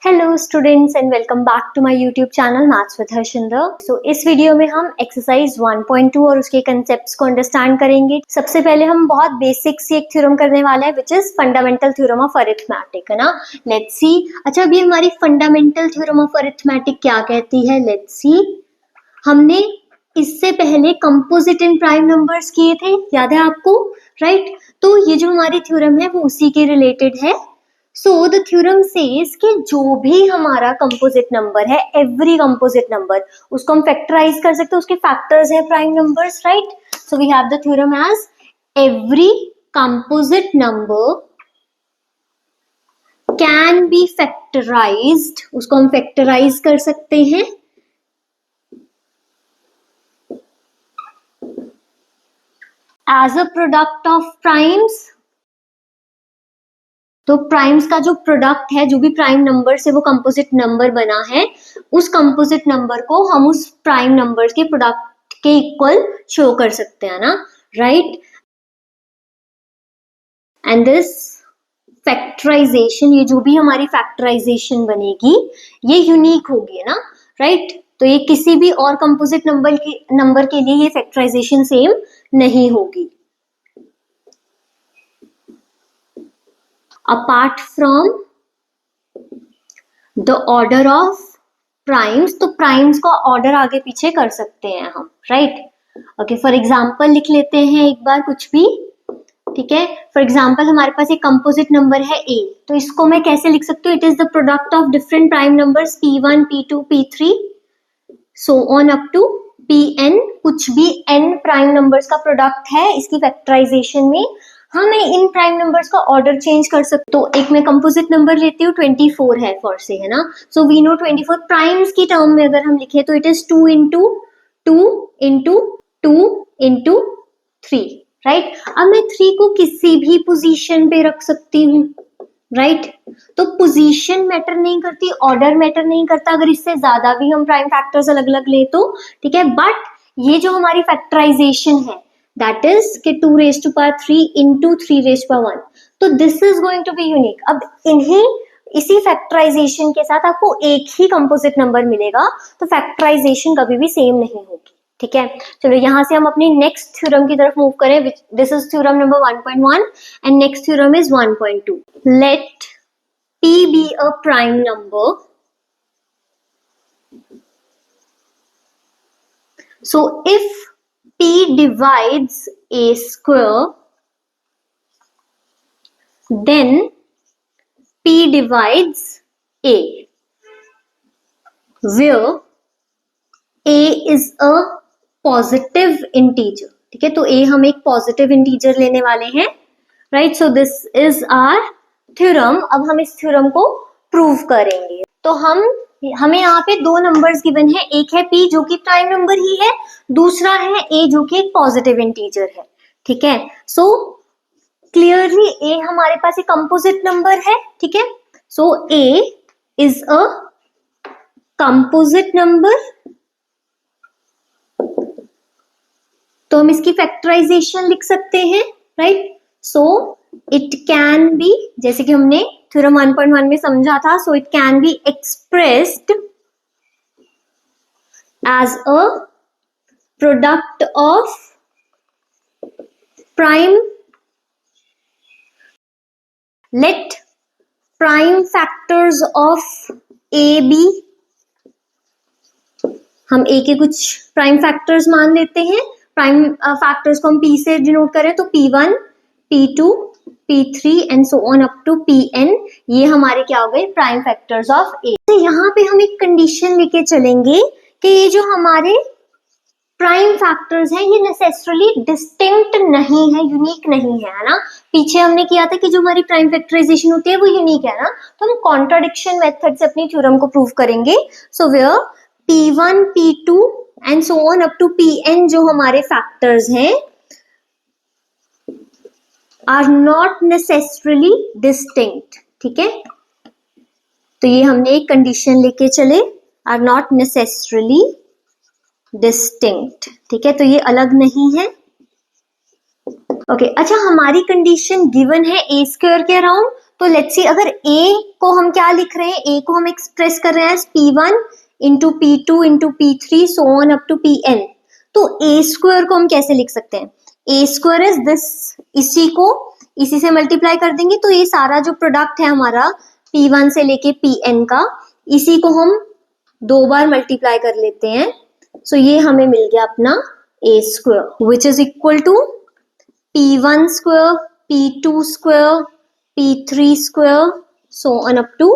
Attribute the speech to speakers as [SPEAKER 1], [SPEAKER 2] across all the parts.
[SPEAKER 1] Hello students and welcome back to my YouTube channel maths with Harshinder. So इस वीडियो में हम एक्सरसाइज 1.2 और उसके कंसेप्ट्स को अंडरस्टैंड करेंगे। सबसे पहले हम बहुत बेसिक सी एक थ्योरम करने वाले हैं which is fundamental theorem of arithmetic, है ना। Let's see. अच्छा, अभी हमारी फंडामेंटल थ्योरम ऑफ अरिथमेटिक क्या कहती है, लेट्स सी। हमने इससे पहले कंपोजिट एंड प्राइम नंबर्स किए थे, याद है आपको, राइट? तो ये जो हमारी थ्योरम है वो उसी के रिलेटेड है। सो द थ्योरम सेज कि जो भी हमारा कंपोजिट नंबर है, एवरी कंपोजिट नंबर, उसको हम फैक्टराइज कर सकते हैं, उसके फैक्टर्स है prime numbers, right? So we have the theorem as every composite number can be factorized, उसको हम फैक्टराइज कर सकते हैं as a product of primes. तो प्राइम्स का जो प्रोडक्ट है, जो भी प्राइम नंबर से वो कंपोजिट नंबर बना है, उस कंपोजिट नंबर को हम उस प्राइम नंबर के प्रोडक्ट के इक्वल शो कर सकते हैं ना, राइट? एंड दिस फैक्टराइजेशन, ये जो भी हमारी फैक्टराइजेशन बनेगी ये यूनिक होगी ना, राइट? तो ये किसी भी और कंपोजिट नंबर के लिए ये फैक्टराइजेशन सेम नहीं होगी। Apart from the order of primes, तो प्राइम्स का ऑर्डर आगे पीछे कर सकते हैं हम, राइट? ओके, फॉर एग्जाम्पल लिख लेते हैं एक बार कुछ भी, ठीक है। फॉर एग्जाम्पल हमारे पास एक कंपोजिट नंबर है ए, तो इसको मैं कैसे लिख सकती हूँ? It is the product of different prime numbers p1 p2 p3 so on up to pn। कुछ भी n प्राइम नंबर्स का प्रोडक्ट है, इसकी फैक्टराइजेशन में हमें इन प्राइम नंबर्स का ऑर्डर चेंज कर सकते। तो एक मैं कंपोजिट नंबर लेती हूँ, 24 है फॉर से, है ना। सो वी नो 24 प्राइम्स की टर्म में अगर हम लिखे तो it is 2 into 2 into 2 into 3, right? अब मैं 3 को किसी भी पोजीशन पे रख सकती हूँ, राइट? तो पोजीशन मैटर नहीं करती, ऑर्डर मैटर नहीं करता, अगर इससे ज्यादा भी हम प्राइम फैक्टर्स अलग अलग ले तो ठीक है। बट ये जो हमारी फैक्टराइजेशन है दैट इज कि 2 raised to power 3 into 3 raised to power 1, तो this is going to be unique. अब इसी फैक्टराइजेशन के साथ आपको एक ही कंपोजिट नंबर मिलेगा, तो फैक्टराइजेशन कभी भी सेम नहीं होगी, ठीक है। चलो यहाँ से हम अपनी नेक्स्ट थ्योरम की तरफ मूव करें। This is theorem number 1.1 and next theorem is 1.2। Let p be a prime number, so if p divides a square, then p divides a, where a is a positive integer, ठीक है। तो a हम एक positive integer लेने वाले हैं, right? So this is our theorem. अब हम इस थ्योरम को प्रूव करेंगे। तो हमें यहाँ पे दो नंबर्स गिवन है, एक है p जो कि प्राइम नंबर ही है, दूसरा है a जो कि एक पॉजिटिव इंटीजर है, ठीक है। सो क्लियरली a हमारे पास एक कंपोजिट नंबर है, ठीक है। So a is a composite number, तो हम इसकी फैक्टराइजेशन लिख सकते हैं, right? So it can be, जैसे कि हमने थ्योरम 1.1 में समझा था, so it can be expressed as a product of prime, let prime factors of a be, हम ए के कुछ प्राइम फैक्टर्स मान लेते हैं। प्राइम फैक्टर्स को हम p से डिनोट करें तो p1 p2 p3 and so on up to pn, ये हमारे क्या हो गए? Prime factors of a। तो यहाँ पे हम एक कंडीशन लेके चलेंगे कि ये जो हमारे प्राइम फैक्टर्स हैं ये नेसेसरली डिस्टिंक्ट नहीं है, यूनिक नहीं है ना। पीछे हमने किया था कि जो हमारी प्राइम फैक्टराइजेशन होती है वो यूनिक है ना, तो हम कॉन्ट्राडिक्शन मेथड से अपनी थ्योरम को प्रूव करेंगे। So where p1 p2 and so on up to pn जो हमारे फैक्टर्स हैं आर नॉट नेसेसरली डिस्टिंक्ट, ठीक है। तो ये हमने एक कंडीशन लेके चले, आर नॉट नेसेसरली डिस्टिंक्ट, ठीक है। तो ये अलग नहीं है, ओके। अच्छा, हमारी कंडीशन गिवन है a स्क्वायर के अराउंड, तो लेट्स सी अगर a को हम क्या लिख रहे हैं, a को हम एक्सप्रेस कर रहे हैं p1 into p2 into p3 so on up to pn, तो a स्क्वायर को हम कैसे लिख सकते हैं, a स्क्वायर इज दिस, इसी से मल्टीप्लाई कर देंगे तो ये सारा जो प्रोडक्ट है हमारा p1 से लेके pn का, इसी को हम 2 बार मल्टीप्लाई कर लेते हैं, सो ये हमें मिल गया अपना a square which is equal to p1 square, p2 square, p3 square so on up to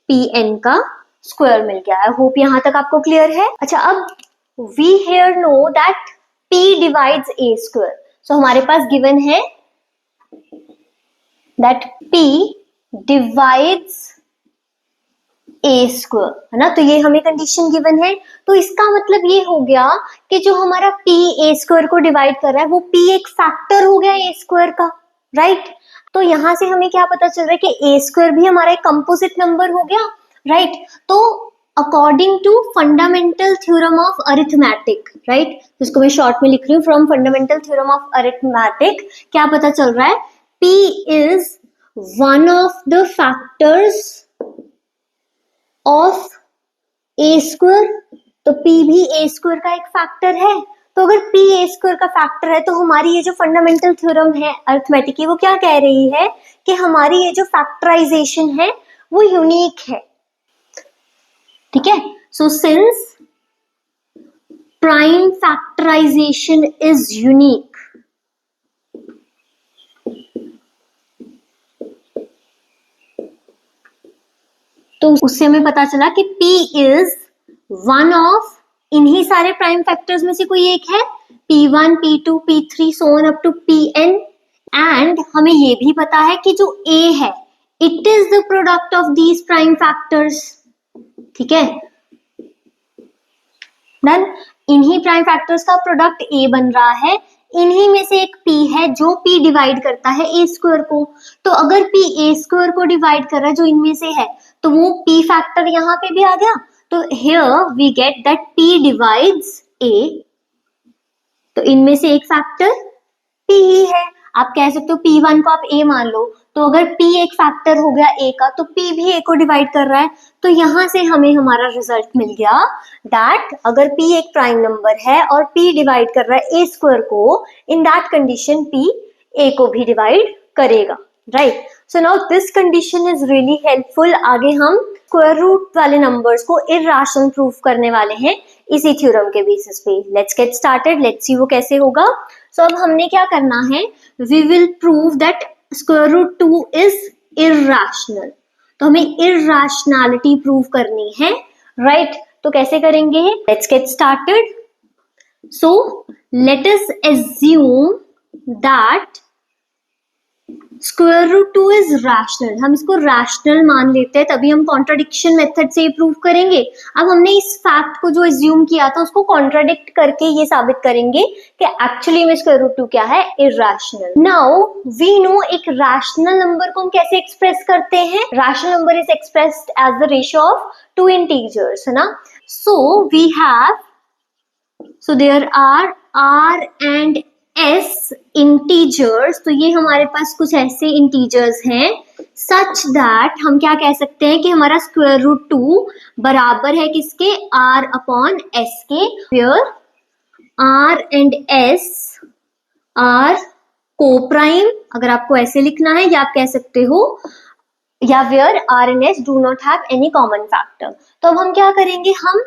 [SPEAKER 1] pn का स्क्वायर मिल गया। आई होप यहाँ तक आपको क्लियर है। अच्छा, अब we here know that p divides a square, so हमारे पास गिवन है that p divides a square, है ना, तो ये हमें कंडीशन गिवन है। तो इसका मतलब ये हो गया कि जो हमारा p a स्क्वायर को डिवाइड कर रहा है वो p एक फैक्टर हो गया a स्क्वायर का, राइट। तो यहां से हमें क्या पता चल रहा है कि a स्क्वायर भी हमारा एक कंपोजिट नंबर हो गया, राइट। तो according to fundamental theorem of arithmetic, right, जिसको मैं शॉर्ट में लिख रही हूँ, from fundamental theorem of arithmetic क्या पता चल रहा है, p is one of the factors of a square, तो p भी a स्क्वायर का एक फैक्टर है। तो अगर p a स्क्वायर का फैक्टर है तो हमारी ये जो फंडामेंटल थ्योरम है अरिथमेटिक की, वो क्या कह रही है कि हमारी ये जो फैक्टराइजेशन है वो यूनिक है, ठीक है। So since prime factorization is unique, तो उससे हमें पता चला कि p इज वन ऑफ इन्हीं सारे प्राइम फैक्टर्स में से कोई एक है, p1, p2, p3 so on up to pn, and हमें ये भी पता है कि जो a है it is the product of these prime factors, ठीक है। डन, इन्हीं प्राइम फैक्टर्स का प्रोडक्ट a बन रहा है, इन्हीं में से एक p है जो p डिवाइड करता है a स्क्वायर को, तो अगर p a स्क्वायर को डिवाइड कर रहा है जो इनमें से है, तो वो p फैक्टर यहाँ पे भी आ गया, तो here we get that p divides a, तो इनमें से एक फैक्टर p ही है। आप कह सकते हो p1 को आप a मान लो, तो अगर p एक फैक्टर हो गया a का, तो p भी a को डिवाइड कर रहा है, तो यहां से हमें हमारा रिजल्ट मिल गया दैट अगर p एक प्राइम नंबर है और p डिवाइड कर रहा है a स्क्वायर को, in that condition p a को भी डिवाइड करेगा, right. So now this condition is really helpful. आगे हम स्क्वायर रूट वाले नंबर्स को इररेशनल प्रूफ करने वाले हैं इसी थ्योरम के बेसिस पे। Let's get started, let's see वो कैसे होगा। सो अब हमने क्या करना है, we will prove that square root 2 is irrational, तो हमें इररेशनैलिटी प्रूव करनी है, राइट। तो कैसे करेंगे, let's get started. So let us assume that square root 2 is rational, हम इसको रैशनल मान लेते हैं, तभी हम कॉन्ट्राडिक्शन मेथड से प्रूव करेंगे। अब हमने इस फैक्ट को जो एज्यूम किया था उसको कॉन्ट्राडिक्ट करके ये साबित करेंगे कि एक्चुअली में स्क्वायर रूट 2 क्या है, इररेशनल। नाउ वी नो एक रैशनल नंबर को हम कैसे एक्सप्रेस करते हैं, rational number is expressed as the ratio of two integers, है ना। So we have, so there are r and s integers, तो ये हमारे पास कुछ ऐसे इंटीजर्स हैं सच दैट हम क्या कह सकते हैं कि हमारा स्क्वायर रूट 2 बराबर है किसके, r अपॉन s के, where r and s are coprime, अगर आपको ऐसे लिखना है या आप कह सकते हो, या where r and s do not have any common factor. तो अब हम क्या करेंगे, हम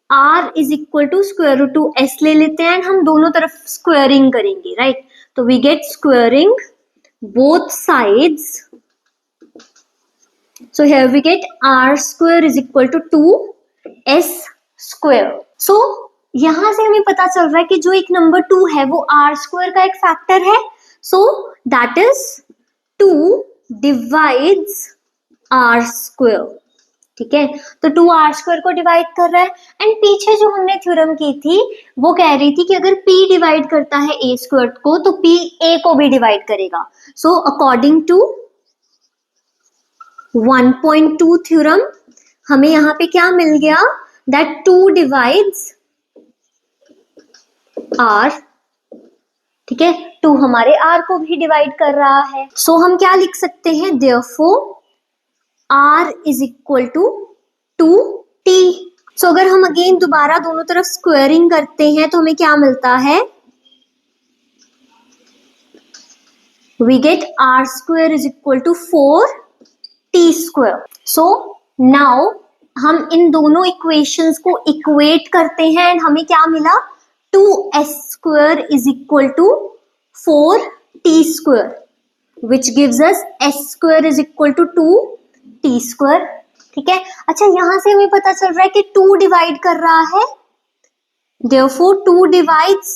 [SPEAKER 1] r is equal to square root 2 s ले लेते हैं, हम दोनों तरफ स्क्वायरिंग करेंगे, राइट। तो we get squaring both sides, so here we get r square is equal to 2s square. So यहां से हमें पता चल रहा है कि जो एक नंबर 2 है वो r स्क्वायर का एक फैक्टर है, so that is 2 divides r square, ठीक है। तो 2r स्क्वायर को डिवाइड कर रहा है, एंड पीछे जो हमने थ्योरम की थी वो कह रही थी कि अगर p डिवाइड करता है a स्क्वायर को तो p a को भी डिवाइड करेगा। सो अकॉर्डिंग टू 1.2 थ्योरम हमें यहाँ पे क्या मिल गया, दैट 2 डिवाइड्स r ठीक है, 2 हमारे r को भी डिवाइड कर रहा है। सो हम क्या लिख सकते हैं, therefore r is equal to 2t। So अगर हम अगेन दोबारा दोनों तरफ स्क्वायरिंग करते हैं तो हमें क्या मिलता है, we get r square is equal to 4t square। so now हम इन दोनों इक्वेशंस को इक्वेट करते हैं एंड हमें क्या मिला, 2s square is equal to 4t square which gives us s square is equal to 2t square। ठीक है, अच्छा यहां से हमें पता चल रहा है कि 2 डिवाइड कर रहा है, therefore 2 divides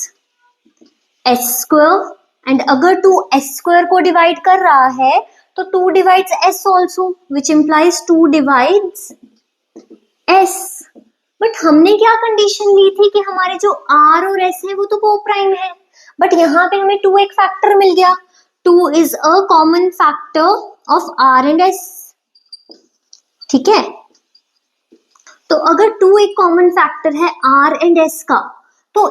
[SPEAKER 1] s square and अगर 2 s square को डिवाइड कर रहा है तो 2 divides s also which implies 2 divides s। But हमने क्या कंडीशन ली थी कि हमारे जो r और s है वो तो को प्राइम है, बट यहाँ पे हमें 2 एक फैक्टर मिल गया, 2 is a common factor of r and s। ठीक है, तो अगर 2 एक कॉमन फैक्टर है r एंड s का तो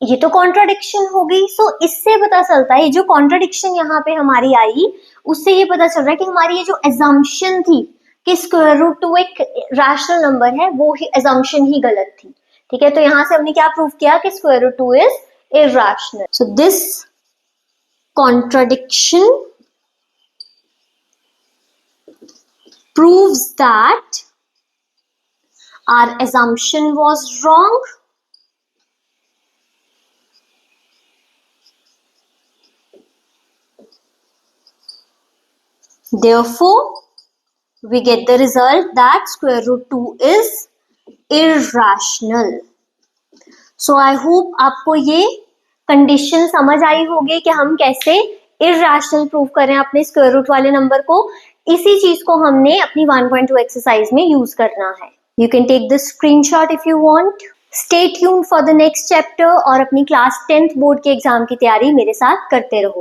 [SPEAKER 1] ये तो कॉन्ट्राडिक्शन हो गई। सो इससे पता चलता है, जो कॉन्ट्राडिक्शन यहाँ पे हमारी आई उससे ये पता चल रहा है कि हमारी ये जो assumption थी कि स्क्वायर रूट 2 एक रैशनल नंबर है, वो ही assumption ही गलत थी। ठीक है, तो यहाँ से हमने क्या प्रूव किया कि square root 2 is irrational। So this contradiction proves that our assumption was wrong therefore we get the result that square root 2 is irrational। so I hope आपको ये कंडीशन समझ आई होगी कि हम कैसे इरैशनल प्रूव करें अपने स्क्वायर रूट वाले नंबर को। इसी चीज को हमने अपनी 1.2 एक्सरसाइज में यूज करना है। You can take this screenshot if you want. Stay tuned for the next chapter और अपनी क्लास 10th बोर्ड के एग्जाम की तैयारी मेरे साथ करते रहो।